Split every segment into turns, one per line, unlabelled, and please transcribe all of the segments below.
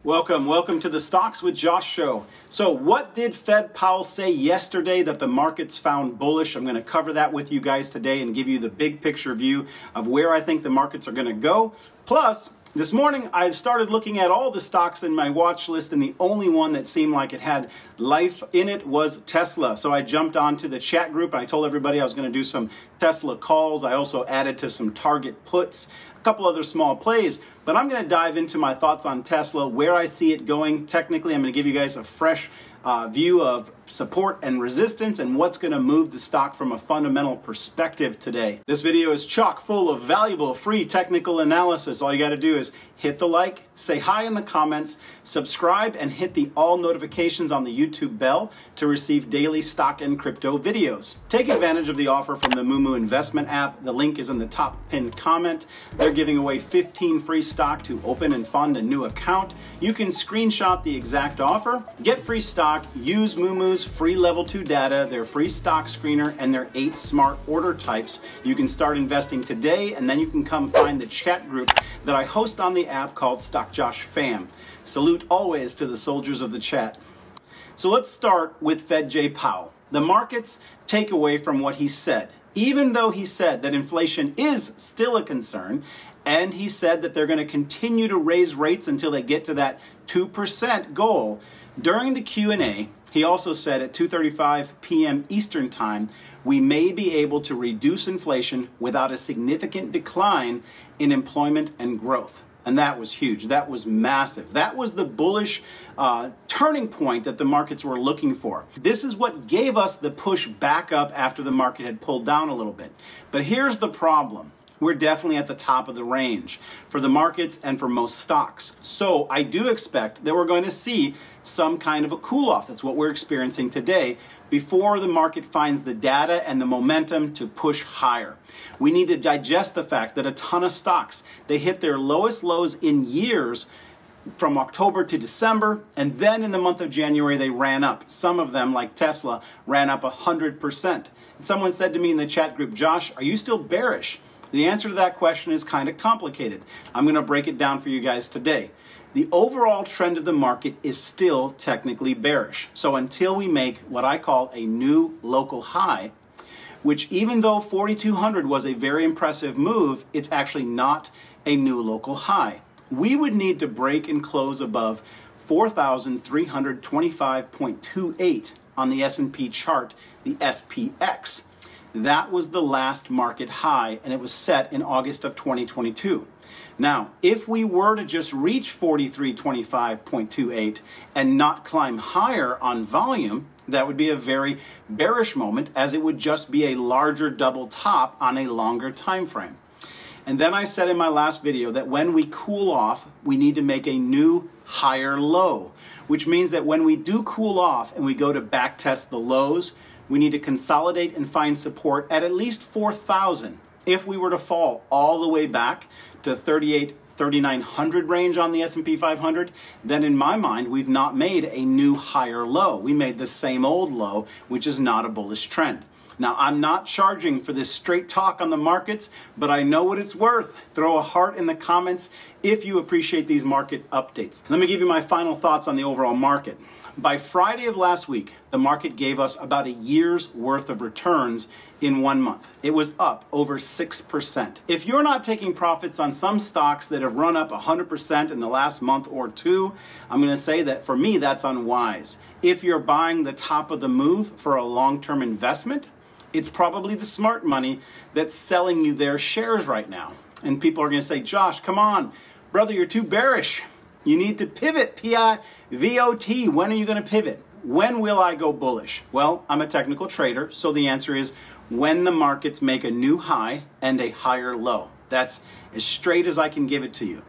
Welcome to the Stocks with Josh show. So what did Fed Powell say yesterday that the markets found bullish? I'm going to cover that with you guys today and give you the big picture view of where I think the markets are going to go. Plus, this morning I started looking at all the stocks in my watch list, and the only one that seemed like it had life in it was Tesla. So I jumped onto the chat group and I told everybody I was going to do some Tesla calls. I also added to some target puts, a couple other small plays. But I'm going to dive into my thoughts on Tesla, where I see it going. Technically, I'm going to give you guys a fresh view of support and resistance and what's going to move the stock from a fundamental perspective today. This video is chock full of valuable free technical analysis. All you got to do is hit the like, say hi in the comments, subscribe, and hit the all notifications on the YouTube bell to receive daily stock and crypto videos. Take advantage of the offer from the Moomoo investment app. The link is in the top pinned comment. They're giving away 15 free stock to open and fund a new account. You can screenshot the exact offer, get free stock, use Moomoo's free level 2 data, their free stock screener, and their 8 smart order types. You can start investing today, and then you can come find the chat group that I host on the app called Stock Josh Fam. Salute always to the soldiers of the chat. So let's start with Fed J. Powell. The markets take away from what he said. Even though he said that inflation is still a concern, and he said that they're going to continue to raise rates until they get to that 2% goal, during the Q&A, he also said at 2:35 p.m. Eastern Time, we may be able to reduce inflation without a significant decline in employment and growth. And that was huge. That was massive. That was the bullish turning point that the markets were looking for. This is what gave us the push back up after the market had pulled down a little bit. But here's the problem. We're definitely at the top of the range for the markets and for most stocks. So I do expect that we're going to see some kind of a cool-off. That's what we're experiencing today before the market finds the data and the momentum to push higher. We need to digest the fact that a ton of stocks, they hit their lowest lows in years from October to December, and then in the month of January they ran up. Some of them, like Tesla, ran up 100%. And someone said to me in the chat group, Josh, are you still bearish? The answer to that question is kind of complicated. I'm going to break it down for you guys today. The overall trend of the market is still technically bearish. So until we make what I call a new local high, which even though 4,200 was a very impressive move, it's actually not a new local high. We would need to break and close above 4,325.28 on the S&P chart, the SPX. That was the last market high, and it was set in August of 2022. Now, if we were to just reach 4325.28 and not climb higher on volume, that would be a very bearish moment, as it would just be a larger double top on a longer time frame. And then I said in my last video that when we cool off, we need to make a new higher low, which means that when we do cool off and we go to back test the lows, we need to consolidate and find support at least 4,000. If we were to fall all the way back to 3,900 range on the S&P 500, then in my mind, we've not made a new higher low. We made the same old low, which is not a bullish trend. Now, I'm not charging for this straight talk on the markets, but I know what it's worth. Throw a heart in the comments if you appreciate these market updates. Let me give you my final thoughts on the overall market. By Friday of last week, the market gave us about a year's worth of returns in 1 month. It was up over 6%. If you're not taking profits on some stocks that have run up 100% in the last month or two, I'm going to say that for me, that's unwise. If you're buying the top of the move for a long-term investment, it's probably the smart money that's selling you their shares right now. And people are going to say, Josh, come on, brother, you're too bearish. You need to pivot, P-I-V-O-T. When are you going to pivot? When will I go bullish? Well, I'm a technical trader, so the answer is when the markets make a new high and a higher low. That's as straight as I can give it to you.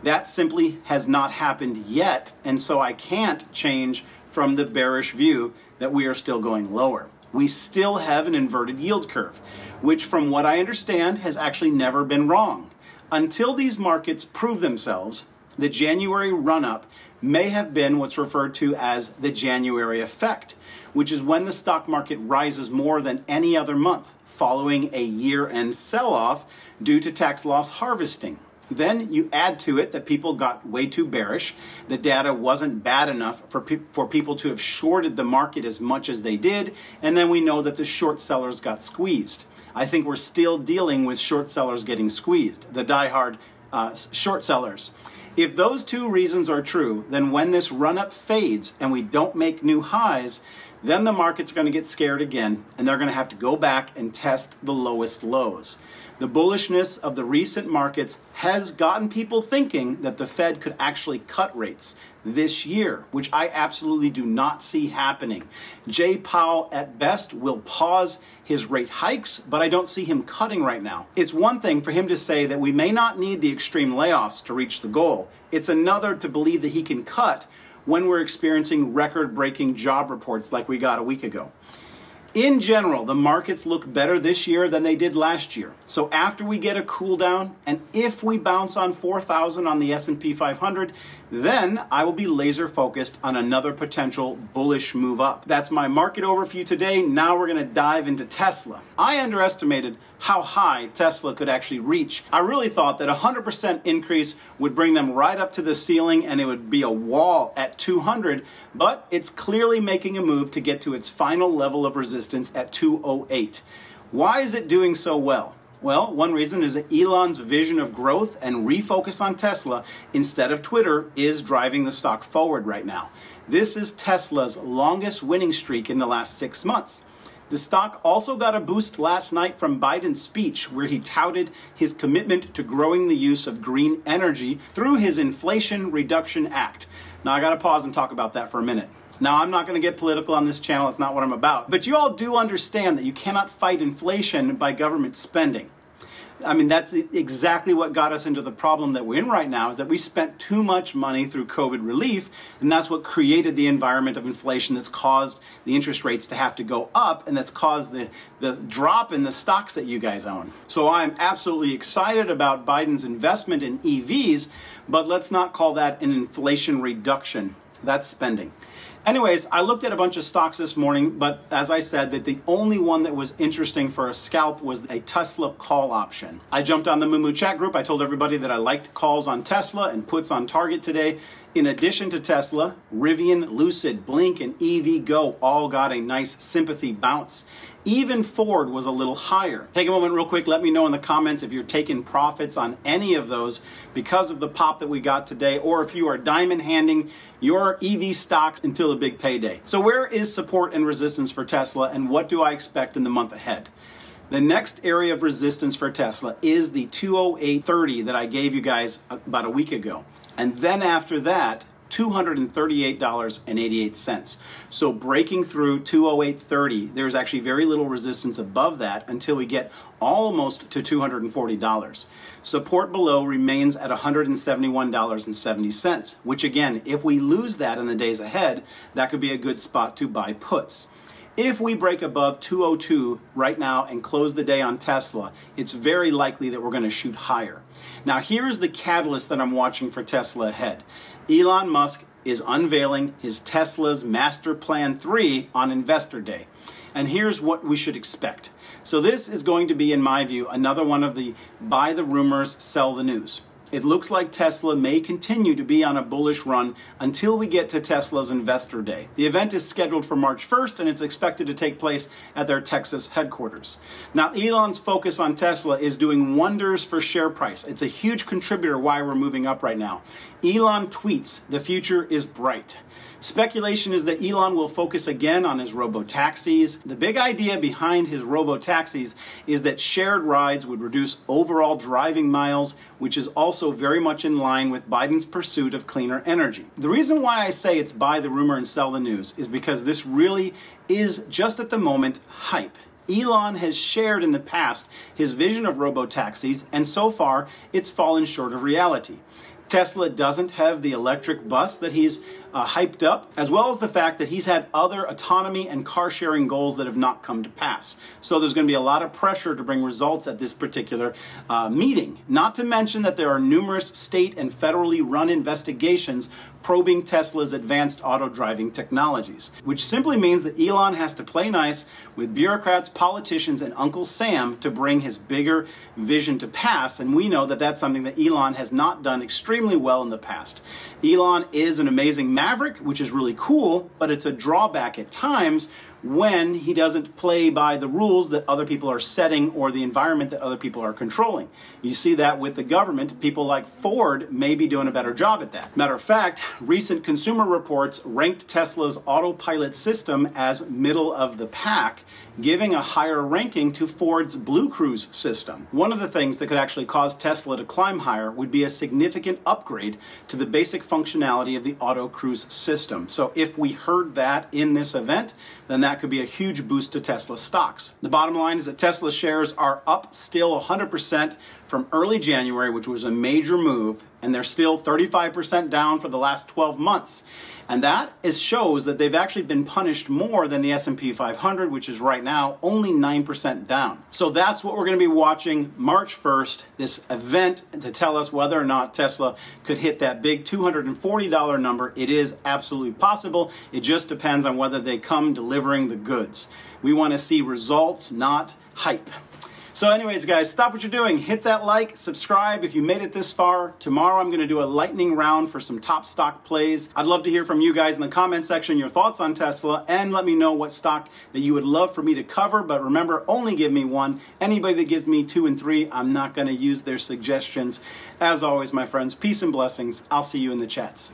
That simply has not happened yet, and so I can't change from the bearish view that we are still going lower. We still have an inverted yield curve, which from what I understand has actually never been wrong. Until these markets prove themselves, the January run-up may have been what's referred to as the January effect, which is when the stock market rises more than any other month following a year-end sell-off due to tax loss harvesting. Then you add to it that people got way too bearish. The data wasn't bad enough for people to have shorted the market as much as they did. And then we know that the short sellers got squeezed. I think we're still dealing with short sellers getting squeezed, the diehard short sellers. If those two reasons are true, then when this run-up fades and we don't make new highs, then the market's going to get scared again, and they're going to have to go back and test the lowest lows. The bullishness of the recent markets has gotten people thinking that the Fed could actually cut rates this year, which I absolutely do not see happening. Jay Powell, at best, will pause his rate hikes, but I don't see him cutting right now. It's one thing for him to say that we may not need the extreme layoffs to reach the goal. It's another to believe that he can cut when we're experiencing record-breaking job reports like we got a week ago. In general, the markets look better this year than they did last year. So after we get a cool down, and if we bounce on 4,000 on the S&P 500, then I will be laser focused on another potential bullish move up. That's my market overview today. Now we're going to dive into Tesla. I underestimated how high Tesla could actually reach. I really thought that 100% increase would bring them right up to the ceiling and it would be a wall at 200, but it's clearly making a move to get to its final level of resistance at 208. Why is it doing so well? Well, one reason is that Elon's vision of growth and refocus on Tesla instead of Twitter is driving the stock forward right now. This is Tesla's longest winning streak in the last 6 months. The stock also got a boost last night from Biden's speech, where he touted his commitment to growing the use of green energy through his Inflation Reduction Act. Now, I got to pause and talk about that for a minute. Now, I'm not going to get political on this channel. It's not what I'm about. But you all do understand that you cannot fight inflation by government spending. I mean, that's exactly what got us into the problem that we're in right now, is that we spent too much money through COVID relief, and that's what created the environment of inflation that's caused the interest rates to have to go up, and that's caused the drop in the stocks that you guys own. So I'm absolutely excited about Biden's investment in EVs, but let's not call that an inflation reduction. That's spending. Anyways, I looked at a bunch of stocks this morning, but as I said, that the only one that was interesting for a scalp was a Tesla call option. I jumped on the Moo chat group. I told everybody that I liked calls on Tesla and puts on Target today. In addition to Tesla, Rivian, Lucid, Blink, and EVgo all got a nice sympathy bounce. Even Ford was a little higher. Take a moment real quick. Let me know in the comments if you're taking profits on any of those because of the pop that we got today, or if you are diamond handing your EV stocks until the big payday. So where is support and resistance for Tesla, and what do I expect in the month ahead? The next area of resistance for Tesla is the 208.30 that I gave you guys about a week ago. And then after that, $238.88. So breaking through 208.30, there's actually very little resistance above that until we get almost to $240. Support below remains at $171.70, which again, if we lose that in the days ahead, that could be a good spot to buy puts. If we break above 202 right now and close the day on Tesla, it's very likely that we're going to shoot higher. Now, here's the catalyst that I'm watching for Tesla ahead. Elon Musk is unveiling his Tesla's Master Plan 3 on Investor Day. And here's what we should expect. So this is going to be, in my view, another one of the buy the rumors, sell the news. It looks like Tesla may continue to be on a bullish run until we get to Tesla's Investor Day. The event is scheduled for March 1st, and it's expected to take place at their Texas headquarters. Now, Elon's focus on Tesla is doing wonders for share price. It's a huge contributor why we're moving up right now. Elon tweets, "The future is bright." Speculation is that Elon will focus again on his robo-taxis. The big idea behind his robo-taxis is that shared rides would reduce overall driving miles, which is also very much in line with Biden's pursuit of cleaner energy. The reason why I say it's buy the rumor and sell the news is because this really is just at the moment hype. Elon has shared in the past his vision of robo-taxis, and so far it's fallen short of reality. Tesla doesn't have the electric bus that he's hyped up, as well as the fact that he's had other autonomy and car sharing goals that have not come to pass. So there's going to be a lot of pressure to bring results at this particular meeting. Not to mention that there are numerous state and federally run investigations probing Tesla's advanced auto-driving technologies, which simply means that Elon has to play nice with bureaucrats, politicians, and Uncle Sam to bring his bigger vision to pass, and we know that that's something that Elon has not done extremely well in the past. Elon is an amazing maverick, which is really cool, but it's a drawback at times when he doesn't play by the rules that other people are setting or the environment that other people are controlling. You see that with the government. People like Ford may be doing a better job at that. Matter of fact, recent Consumer Reports ranked Tesla's autopilot system as middle of the pack, giving a higher ranking to Ford's Blue Cruise system. One of the things that could actually cause Tesla to climb higher would be a significant upgrade to the basic functionality of the Auto Cruise system. So if we heard that in this event, then that could be a huge boost to Tesla stocks. The bottom line is that Tesla shares are up still 100% from early January, which was a major move, and they're still 35% down for the last 12 months. And that shows that they've actually been punished more than the S&P 500, which is right now only 9% down. So that's what we're going to be watching March 1st, this event to tell us whether or not Tesla could hit that big $240 number. It is absolutely possible. It just depends on whether they come delivering the goods. We want to see results, not hype. So anyways, guys, stop what you're doing. Hit that like, subscribe if you made it this far. Tomorrow I'm going to do a lightning round for some top stock plays. I'd love to hear from you guys in the comment section your thoughts on Tesla, and let me know what stock that you would love for me to cover. But remember, only give me one. Anybody that gives me 2 and 3, I'm not going to use their suggestions. As always, my friends, peace and blessings. I'll see you in the chats.